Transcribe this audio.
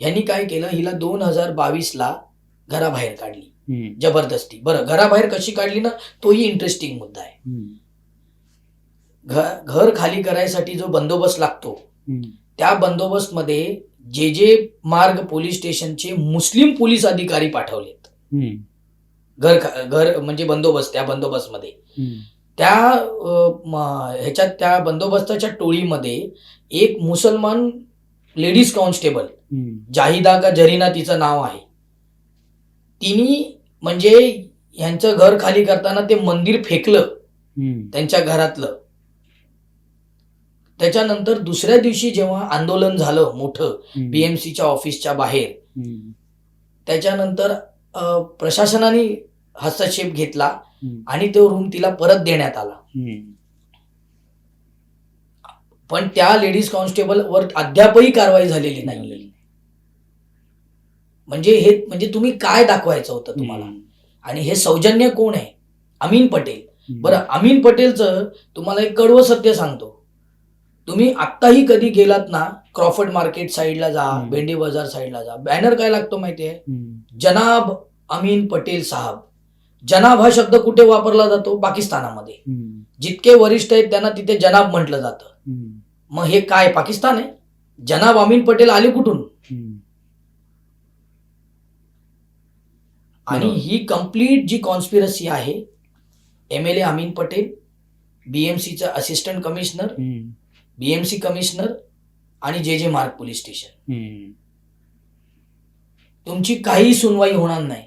यांनी काय केलं, हिला 2022ला घराबाहेर काढली जबरदस्ती. बरं, घराबाहेर कशी काढली ना, तोही इंटरेस्टिंग मुद्दा आहे. घर खाली करायसाठी जो बंदोबस्त लागतो, त्या बंदोबस्तमध्ये जे मार्ग पोलीस स्टेशनचे मुस्लिम पोलीस अधिकारी पाठवलेत घर म्हणजे बंदोबस्त, त्या बंदोबस्तमध्ये त्या ह्याच्यात त्या बंदोबस्ताच्या टोळीमध्ये एक मुसलमान लेडीज कॉन्स्टेबल, जाहिदा का जरीना तिचं नाव आहे, तिने म्हणजे यांचं घर खाली करताना ते मंदिर फेकलं त्यांच्या घरातलं. त्याच्यानंतर दुसऱ्या दिवशी जेव्हा आंदोलन झालं मोठं बीएमसीच्या ऑफिसच्या बाहेर, त्याच्यानंतर प्रशासनाने हस्तक्षेप घेतला आणि तो रूम तिला परत देण्यात आला. पण त्या लेडीज कॉन्स्टेबल वर अद्यापही कारवाई झालेली नाही. म्हणजे तुम्ही काय दाखवायचं होतं तुम्हाला? आणि हे सौजन्य कोण आहे? अमीन पटेल. बरं, अमीन पटेलचं तुम्हाला एक कडवं सत्य सांगतो. तुम्ही आत्ताही कधी गेलात ना, क्रॉफर्ड मार्केट साईडला जा, भेंडी बाजार साईडला जा, बॅनर काय लागतो माहितीये? जनाब अमीन पटेल साहब. जनाब हा शब्द कुठे वापरला जातो? पाकिस्तानामध्ये. जितके वरिष्ठ आहेत त्यांना तिथे जनाब म्हटलं जातं. मग हे काय पाकिस्तान आहे? जनाब अमीन पटेल आले कुठून? आणि ही कंप्लीट जी कॉन्स्पिरसी आहे, MLA अमीन पटेल, बीएमसीचा असिस्टंट कमिशनर, बीएमसी कमिशनर आणि जे मार्ग पोलीस स्टेशन, तुमची काही सुनवाई होणार नाही.